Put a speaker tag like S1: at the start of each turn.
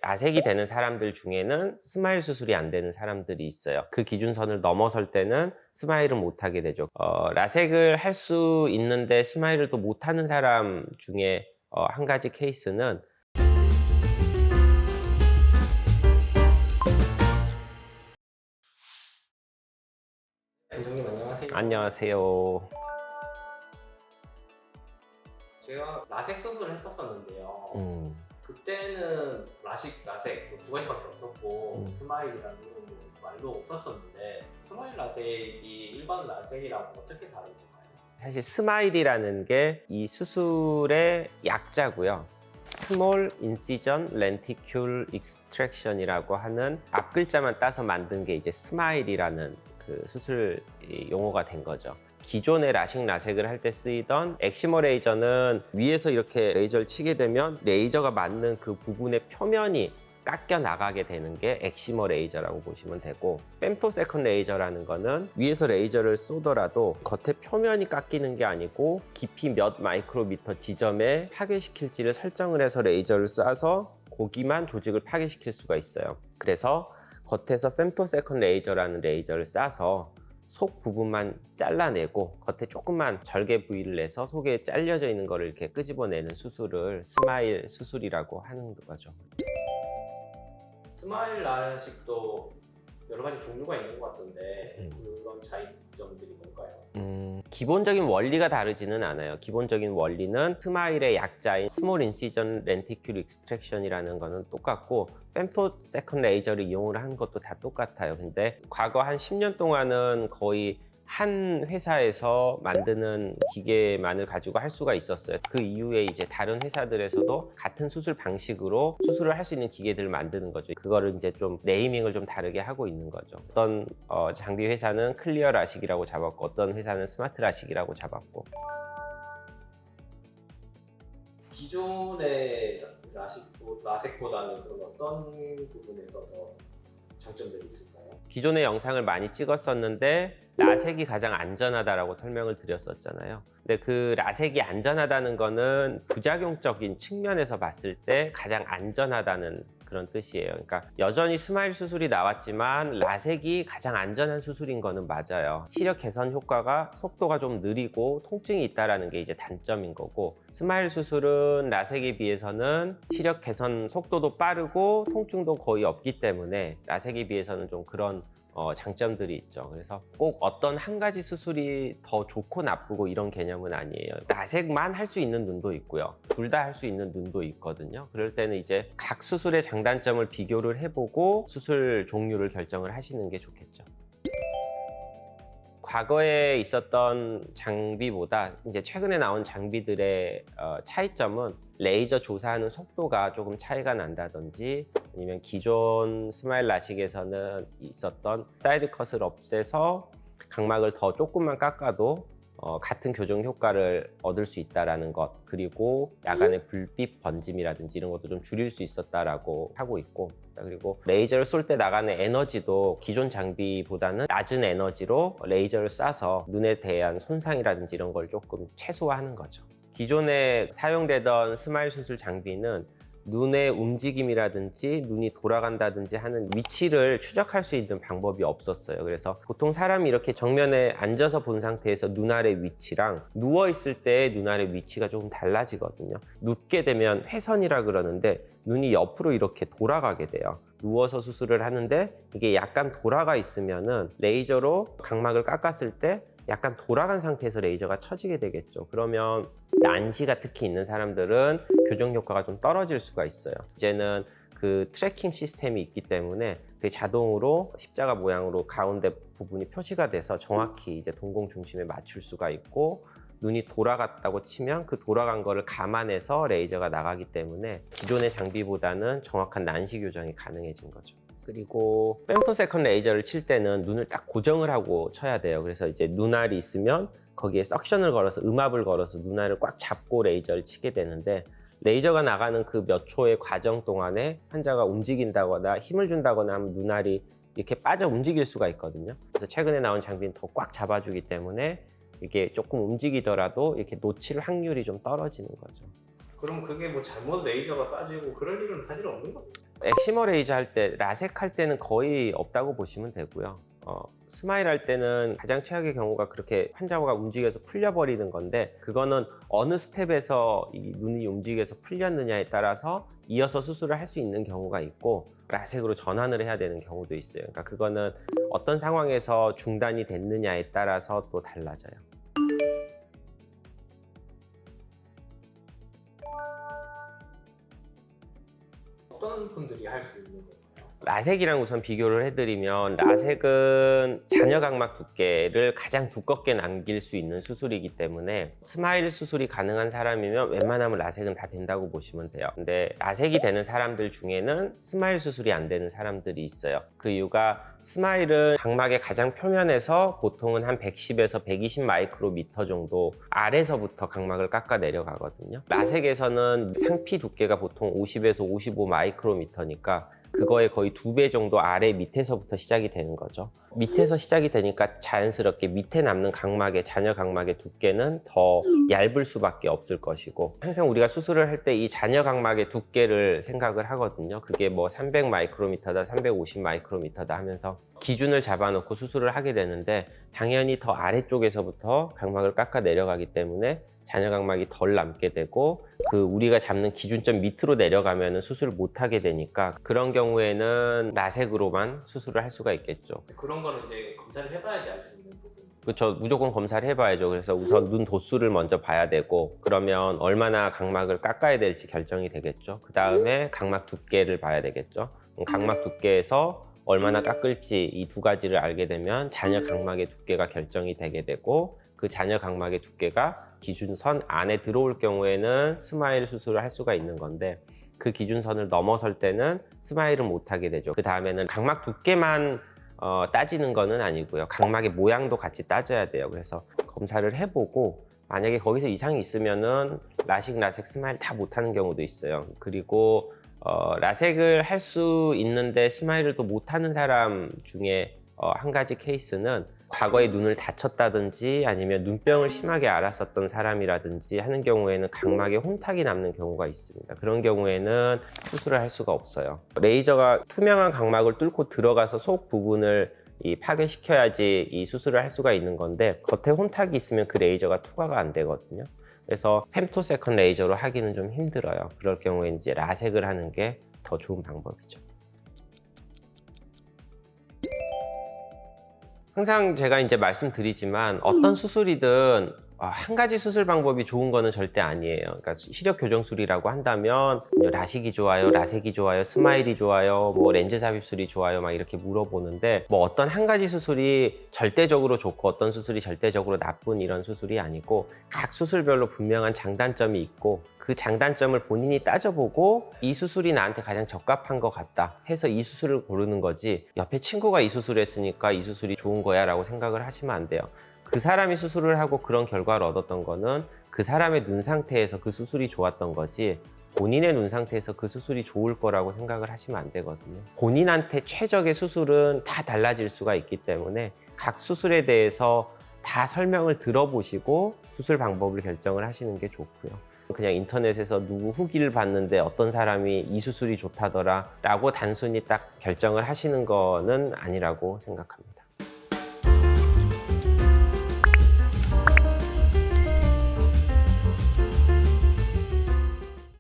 S1: 라섹이 되는 사람들 중에는 스마일 수술이 안 되는 사람들이 있어요. 그 기준선을 넘어설 때는 스마일은 못하게 되죠. 라섹을 할 수 있는데 스마일을 또 못하는 사람 중에 한 가지 케이스는
S2: 원장님 안녕하세요.
S1: 안녕하세요.
S2: 제가 라섹 수술을 했었는데요. 그때는 라섹 두 가지밖에 없었고 스마일이라는 말도 없었었는데 스마일 라섹이 일반 라섹이랑 어떻게 다른 건가요?
S1: 사실 스마일이라는 게 이 수술의 약자고요. Small Incision Lenticle Extraction이라고 하는 앞 글자만 따서 만든 게 이제 스마일이라는 그 수술 용어가 된 거죠. 기존의 라섹을 할 때 쓰이던 엑시머 레이저는 위에서 이렇게 레이저를 치게 되면 레이저가 맞는 그 부분의 표면이 깎여 나가게 되는 게 엑시머 레이저라고 보시면 되고, femtosecond 레이저라는 거는 위에서 레이저를 쏘더라도 겉에 표면이 깎이는 게 아니고 깊이 몇 마이크로미터 지점에 파괴시킬지를 설정을 해서 레이저를 쏴서 거기만 조직을 파괴시킬 수가 있어요. 그래서 겉에서 femtosecond 레이저라는 레이저를 쏴서 속 부분만 잘라내고 겉에 조금만 절개 부위를 내서 속에 잘려져 있는 거를 이렇게 끄집어내는 수술을 스마일 수술이라고 하는 거죠.
S2: 스마일 라섹도 여러 가지 종류가 있는 것 같은데 그런 차이점들이 뭘까요?
S1: 기본적인 원리가 다르지는 않아요. 기본적인 원리는 스마일의 약자인 Small Incision Lenticle Extraction이라는 거는 똑같고 femtosecond 레이저를 이용을 하는 것도 다 똑같아요. 근데 과거 한 10년 동안은 거의 한 회사에서 만드는 기계만을 가지고 할 수가 있었어요. 그 이후에 이제 다른 회사들에서도 같은 수술 방식으로 수술을 할 수 있는 기계들을 만드는 거죠. 그거를 이제 좀 네이밍을 좀 다르게 하고 있는 거죠. 어떤 장비 회사는 클리어 라식이라고 잡았고 어떤 회사는 스마트 라식이라고 잡았고.
S2: 기존의 라섹보다는 그럼 어떤 부분에서 더 장점들이 있을까요?
S1: 기존의 영상을 많이 찍었었는데 라섹이 가장 안전하다라고 설명을 드렸었잖아요. 근데 그 라섹이 안전하다는 거는 부작용적인 측면에서 봤을 때 가장 안전하다는 그런 뜻이에요. 그러니까 여전히 스마일 수술이 나왔지만 라섹이 가장 안전한 수술인 거는 맞아요. 시력 개선 효과가 속도가 좀 느리고 통증이 있다라는 게 이제 단점인 거고, 스마일 수술은 라섹에 비해서는 시력 개선 속도도 빠르고 통증도 거의 없기 때문에 라섹에 비해서는 좀 그런 장점들이 있죠. 그래서 꼭 어떤 한 가지 수술이 더 좋고 나쁘고 이런 개념은 아니에요. 라섹만 할 수 있는 눈도 있고요. 둘 다 할 수 있는 눈도 있거든요. 그럴 때는 이제 각 수술의 장단점을 비교를 해보고 수술 종류를 결정을 하시는 게 좋겠죠. 과거에 있었던 장비보다 이제 최근에 나온 장비들의 차이점은 레이저 조사하는 속도가 조금 차이가 난다든지, 아니면 기존 스마일 라식에서는 있었던 사이드 컷을 없애서 각막을 더 조금만 깎아도 같은 교정 효과를 얻을 수 있다는 것, 그리고 야간의 불빛 번짐이라든지 이런 것도 좀 줄일 수 있었다라고 하고 있고, 그리고 레이저를 쏠 때 나가는 에너지도 기존 장비보다는 낮은 에너지로 레이저를 쏴서 눈에 대한 손상이라든지 이런 걸 조금 최소화하는 거죠. 기존에 사용되던 스마일 수술 장비는 눈의 움직임이라든지 눈이 돌아간다든지 하는 위치를 추적할 수 있는 방법이 없었어요. 그래서 보통 사람이 이렇게 정면에 앉아서 본 상태에서 눈 아래 위치랑 누워있을 때 눈 아래 위치가 조금 달라지거든요. 눕게 되면 회선이라 그러는데 눈이 옆으로 이렇게 돌아가게 돼요. 누워서 수술을 하는데 이게 약간 돌아가 있으면은 레이저로 각막을 깎았을 때 약간 돌아간 상태에서 레이저가 쳐지게 되겠죠. 그러면 난시가 특히 있는 사람들은 교정 효과가 좀 떨어질 수가 있어요. 이제는 그 트래킹 시스템이 있기 때문에 그 자동으로 십자가 모양으로 가운데 부분이 표시가 돼서 정확히 이제 동공 중심에 맞출 수가 있고, 눈이 돌아갔다고 치면 그 돌아간 거를 감안해서 레이저가 나가기 때문에 기존의 장비보다는 정확한 난시 교정이 가능해진 거죠. 그리고 femtosecond 레이저를 칠 때는 눈을 딱 고정을 하고 쳐야 돼요. 그래서 이제 눈알이 있으면 거기에 석션을 걸어서 음압을 걸어서 눈알을 꽉 잡고 레이저를 치게 되는데, 레이저가 나가는 그 몇 초의 과정 동안에 환자가 움직인다거나 힘을 준다거나 하면 눈알이 이렇게 빠져 움직일 수가 있거든요. 그래서 최근에 나온 장비는 더 꽉 잡아주기 때문에 이게 조금 움직이더라도 이렇게 놓칠 확률이 좀 떨어지는 거죠.
S2: 그럼 그게 뭐 잘못 레이저가 쏴지고 그럴 일은 사실 없는 거죠?
S1: 엑시머 레이저 할 때, 라섹 할 때는 거의 없다고 보시면 되고요. 스마일 할 때는 가장 최악의 경우가 그렇게 환자가 움직여서 풀려버리는 건데, 그거는 어느 스텝에서 이 눈이 움직여서 풀렸느냐에 따라서 이어서 수술을 할 수 있는 경우가 있고, 라섹으로 전환을 해야 되는 경우도 있어요. 그러니까 그거는 어떤 상황에서 중단이 됐느냐에 따라서 또 달라져요.
S2: 어떤 분들이 할 수 있는 건가요?
S1: 라섹이랑 우선 비교를 해드리면, 라섹은 잔여 각막 두께를 가장 두껍게 남길 수 있는 수술이기 때문에 스마일 수술이 가능한 사람이면 웬만하면 라섹은 다 된다고 보시면 돼요. 근데 라섹이 되는 사람들 중에는 스마일 수술이 안 되는 사람들이 있어요. 그 이유가 스마일은 각막의 가장 표면에서 보통은 한 110에서 120 마이크로미터 정도 아래서부터 각막을 깎아 내려가거든요. 라섹에서는 상피 두께가 보통 50에서 55 마이크로미터니까 그거의 거의 2배 정도 아래 밑에서부터 시작이 되는 거죠. 밑에서 시작이 되니까 자연스럽게 밑에 남는 각막의 잔여 각막의 두께는 더 얇을 수밖에 없을 것이고, 항상 우리가 수술을 할 때 이 잔여 각막의 두께를 생각을 하거든요. 그게 뭐 300 마이크로미터다, 350 마이크로미터다 하면서 기준을 잡아놓고 수술을 하게 되는데, 당연히 더 아래쪽에서부터 각막을 깎아 내려가기 때문에 잔여 각막이 덜 남게 되고, 그 우리가 잡는 기준점 밑으로 내려가면 수술을 못 하게 되니까, 그런 경우에는 라섹으로만 수술을 할 수가 있겠죠.
S2: 그런 거는 이제 검사를 해봐야지 알 수 있는 부분.
S1: 그렇죠. 무조건 검사를 해봐야죠. 그래서 우선 눈 도수를 먼저 봐야 되고, 그러면 얼마나 각막을 깎아야 될지 결정이 되겠죠. 그 다음에 각막 두께를 봐야 되겠죠. 각막 두께에서 얼마나 깎을지 이 두 가지를 알게 되면 잔여 각막의 두께가 결정이 되게 되고, 그 잔여 각막의 두께가 기준선 안에 들어올 경우에는 스마일 수술을 할 수가 있는 건데, 그 기준선을 넘어설 때는 스마일은 못 하게 되죠. 그 다음에는 각막 두께만 따지는 거는 아니고요. 각막의 모양도 같이 따져야 돼요. 그래서 검사를 해보고, 만약에 거기서 이상이 있으면은 라섹, 스마일 다 못하는 경우도 있어요. 그리고 라섹을 할 수 있는데 스마일을 또 못하는 사람 중에 한 가지 케이스는 과거에 눈을 다쳤다든지 아니면 눈병을 심하게 앓았었던 사람이라든지 하는 경우에는 각막에 혼탁이 남는 경우가 있습니다. 그런 경우에는 수술을 할 수가 없어요. 레이저가 투명한 각막을 뚫고 들어가서 속 부분을 파괴시켜야지 이 수술을 할 수가 있는 건데, 겉에 혼탁이 있으면 그 레이저가 투과가 안 되거든요. 그래서 femtosecond 레이저로 하기는 좀 힘들어요. 그럴 경우에 이제 라섹을 하는 게 더 좋은 방법이죠. 항상 제가 이제 말씀드리지만, 어떤 수술이든 한 가지 수술 방법이 좋은 거는 절대 아니에요. 그러니까 시력 교정술이라고 한다면 라식이 좋아요, 라섹이 좋아요, 스마일이 좋아요, 뭐 렌즈 삽입술이 좋아요, 막 이렇게 물어보는데, 뭐 어떤 한 가지 수술이 절대적으로 좋고 어떤 수술이 절대적으로 나쁜 이런 수술이 아니고, 각 수술별로 분명한 장단점이 있고, 그 장단점을 본인이 따져보고 이 수술이 나한테 가장 적합한 것 같다 해서 이 수술을 고르는 거지, 옆에 친구가 이 수술을 했으니까 이 수술이 좋은 거야 라고 생각을 하시면 안 돼요. 그 사람이 수술을 하고 그런 결과를 얻었던 거는 그 사람의 눈 상태에서 그 수술이 좋았던 거지, 본인의 눈 상태에서 그 수술이 좋을 거라고 생각을 하시면 안 되거든요. 본인한테 최적의 수술은 다 달라질 수가 있기 때문에 각 수술에 대해서 다 설명을 들어보시고 수술 방법을 결정을 하시는 게 좋고요. 그냥 인터넷에서 누구 후기를 봤는데 어떤 사람이 이 수술이 좋다더라 라고 단순히 딱 결정을 하시는 거는 아니라고 생각합니다.